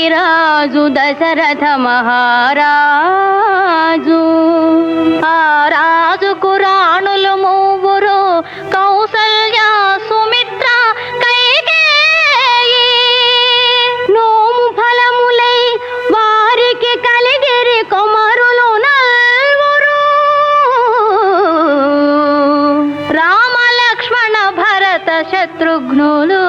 దేవకి రాజు దశరథ మహారాజు. ఆ రాజుకు రాణులు మూవురు, కౌసల్య, సుమిత్ర, కైకేయి. నోము ఫలములై వారికి కలిగిరి కుమారులు నల్వురు. రామ లక్ష్మణ భరత శత్రుఘ్నులు.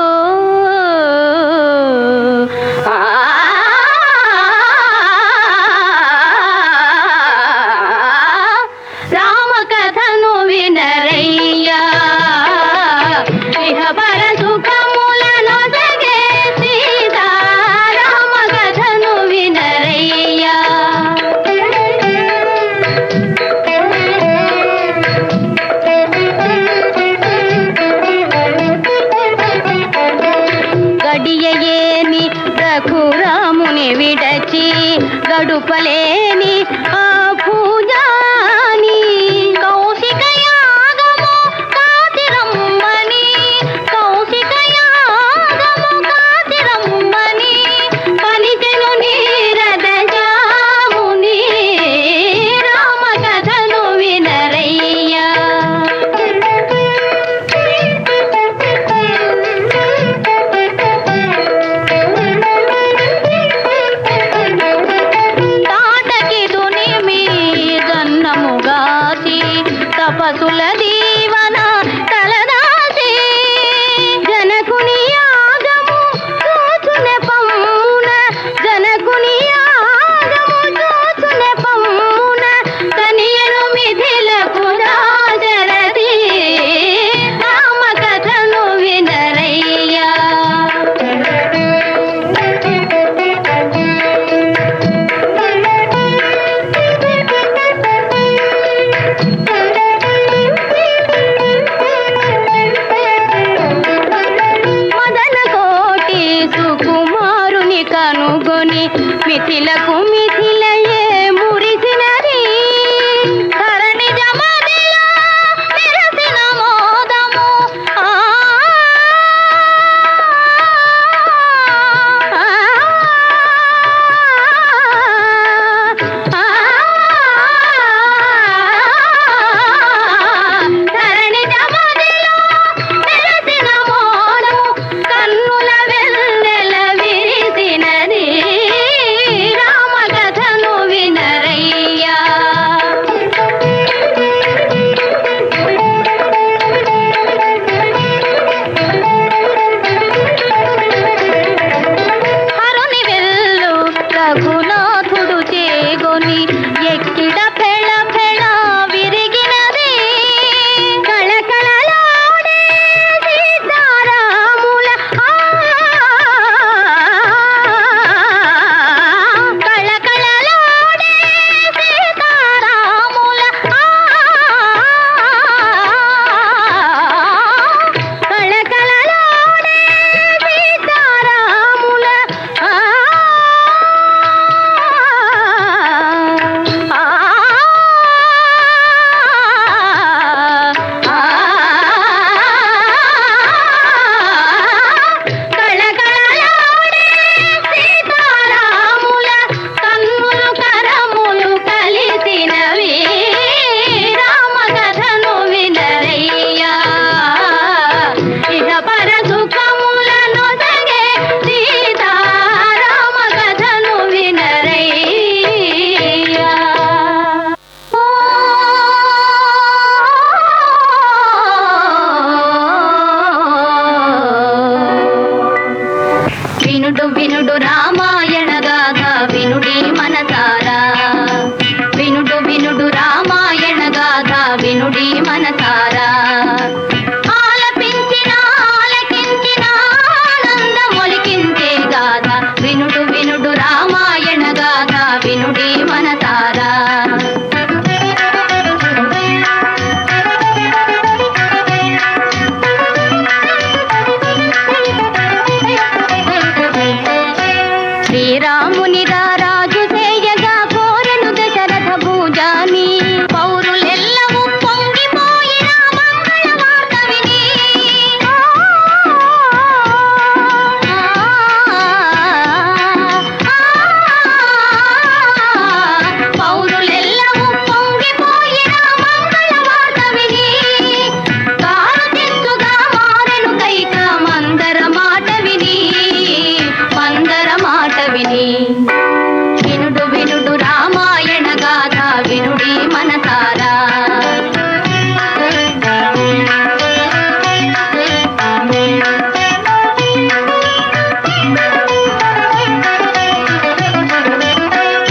వినుడి మనసారా.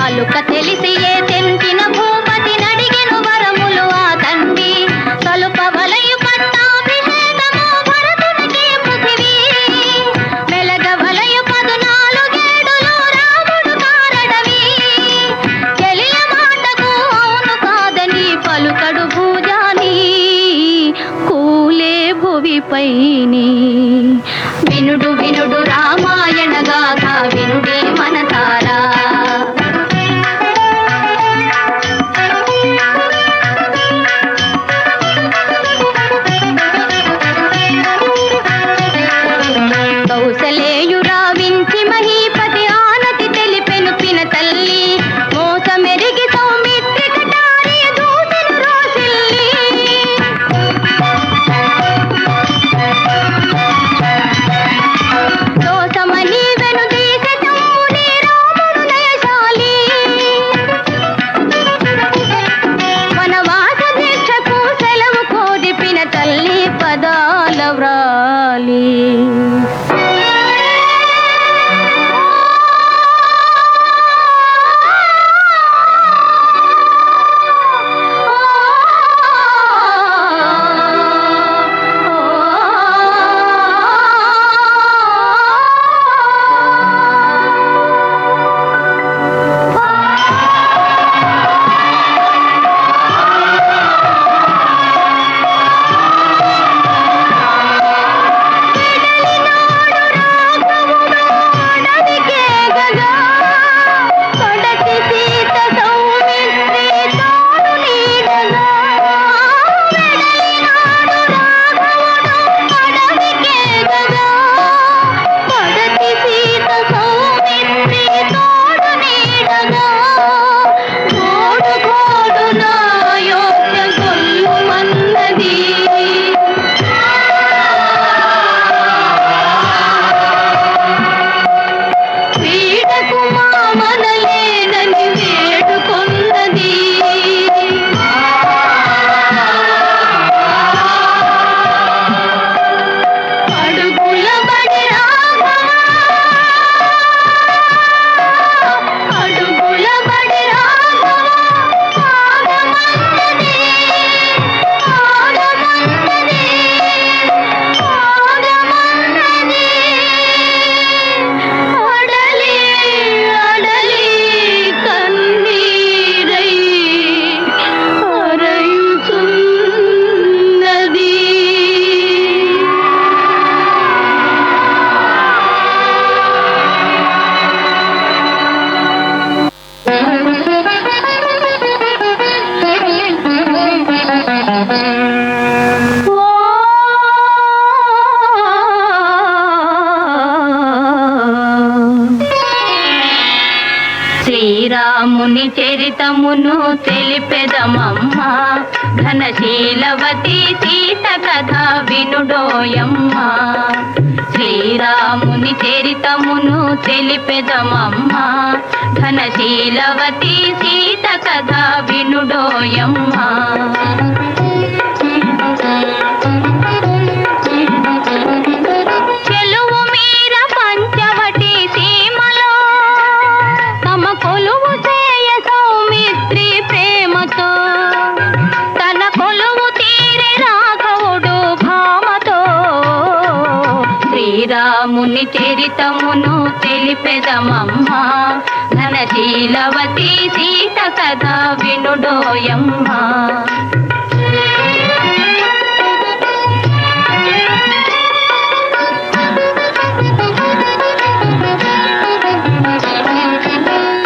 అలుక తెలిసి ఏ తెంచిన భూపతి నడిగెను వరములు ఆ తండ్రి. తలుప వలయు పట్టాభిషేకము భరతునికి పృథివీ. మెలగ వలయు 14 ఏడులు రాముడు కారడవి. చెలియ మాటకు అవును కాదని పలుకడు భూజాని. కూలే భువిపైని వినుడు వినుడు రామాయణ గాథ వినుడి మనసారా. కౌసలేయురా వించి మహీపతి ఆనతి తెలిపెను పిన తల్లి. మోసమెరిగి సౌమిత్రి కటారి దూసెను రోసిల్లి. దోసమని వెనుదీస తమ్ముని రాముడు నయశాలి. వనవాస దీక్షకు సెలవు కోరి పిన తల్లి పదాల వ్రాలి. శ్రీరాముని చరితమును తెలిపెదమమ్మ. ఘనశీలవతి సీత కథ వినుడోయమ్మ. శ్రీరాముని చరితమును తెలిపెదమమ్మ. ఘనశీలవతి సీత కథ వినుడోయమ్మ. చెలువు మీర పంచవటి సీమలో తమ కొలువు చేయ సౌమిత్రి ప్రేమతో. తన కొలువు తీరి రాఘవుడు భామతో. శ్రీరాముని చరితమును తెలిపెదమమ్మ. ఘనశీలవతి సీత కథ వినుడోయమ్మ.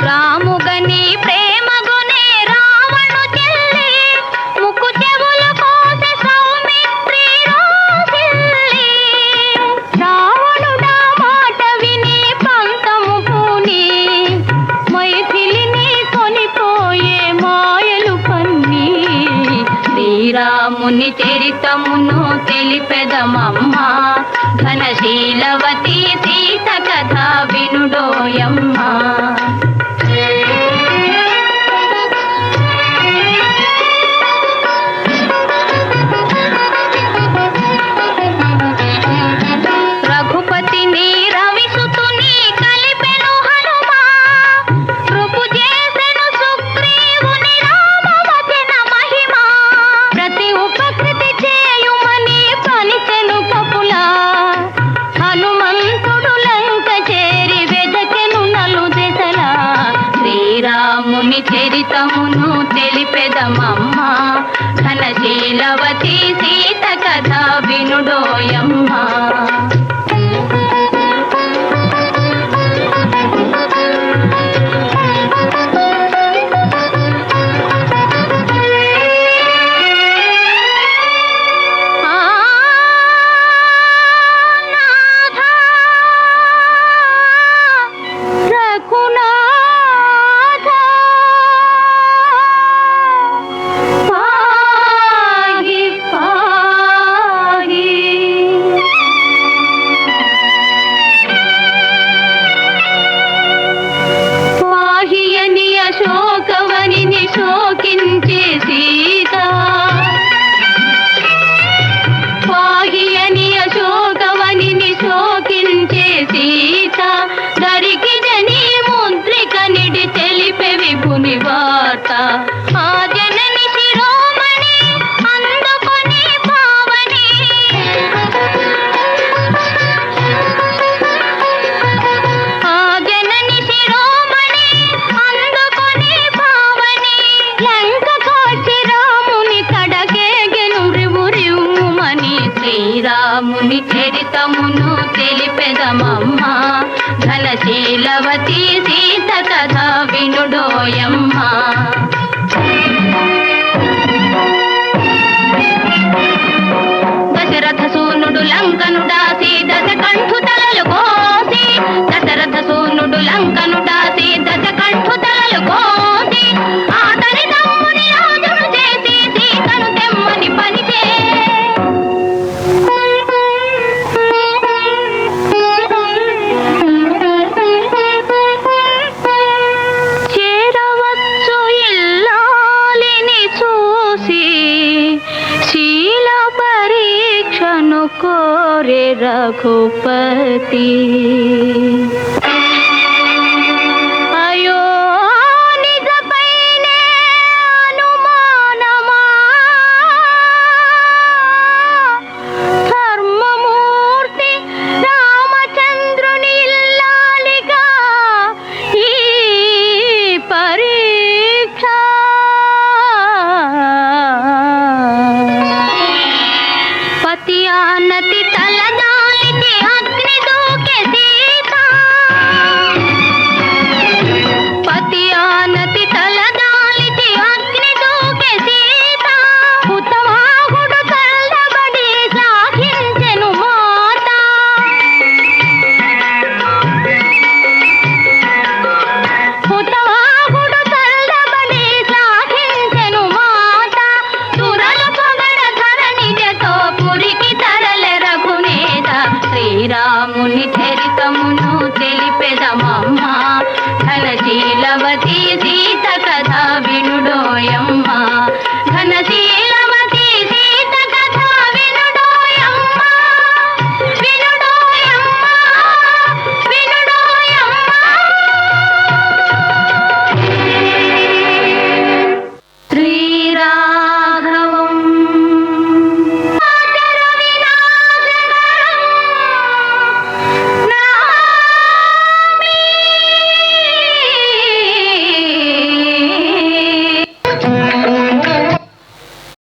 రాముగని ప్రేమగునే రావణు చెల్లి. ముక్కు చెవులు కోసి సౌమిత్రి రోసిల్లి. రావణుడా మాట విని పంతము పూని. మైథిలిని కొనిపోయే మాయలు పన్ని. శ్రీరాముని చరితమును తెలిపెదమమ్మ. ఘనశీలవతి సీత కథ వినుడోయమ్మ. చరితమును తెలిపెదమమ్మ ఘనశీలవతి సీత కథ వినుడోయమ్మ. శోకవనిని శోకించే సీత పాహియని అశోకవనిని శోకించే సీత దరికి జని ముద్రిక నిడి తెలిపే విభుని వార్త. ఆ జనని శిరోమణి అందుకొని పావని ఆ జనని శిరోమణి అందుకొని పావని లంకకొచ్చి రాముని కడకేగెను రివు రివుమని శ్రీరాముని చరితమును తెలిపెదమమ్మ ఘనశీలవతి సీత కథ వినుడోయమ్మ. దశరథ సూనుడు లంకనుడాసి దశకంఠు తలలు కోసి దశరథ సూనుడు లంకనుడాసి దశకంఠు తలలు కోసి ఆతని తమ్ముని రాజును చేసి సీతను తెమ్మని పనిచే చేరవచ్చు ఇల్లాలిని చూసి శీల పరీక్షను కోరే రఘుపతి. అయో నిజపైనే అనుమానమా ధర్మమూర్తి రామచంద్రుని ఇల్లాలిగా ఈ పరీక్ష. పతి ఆనతి తలదాలిచి అగ్ని దూకే సీత పతి ఆనతి తలదాలిచి అగ్ని దూకే సీత హుతవాహుడు కళ్ళబడి సాగించెను మాత. హుతవాహుడు కళ్ళబడి సాగించెను మాత. సురలు పొగడ ధరణిజతో పురికి తరలె రఘునేత శ్రీరాముని చరితమును తెలిపెదమమ్మ ఘనశీలవతి సీత కథ వినుడోయమ్మ ఘనశీల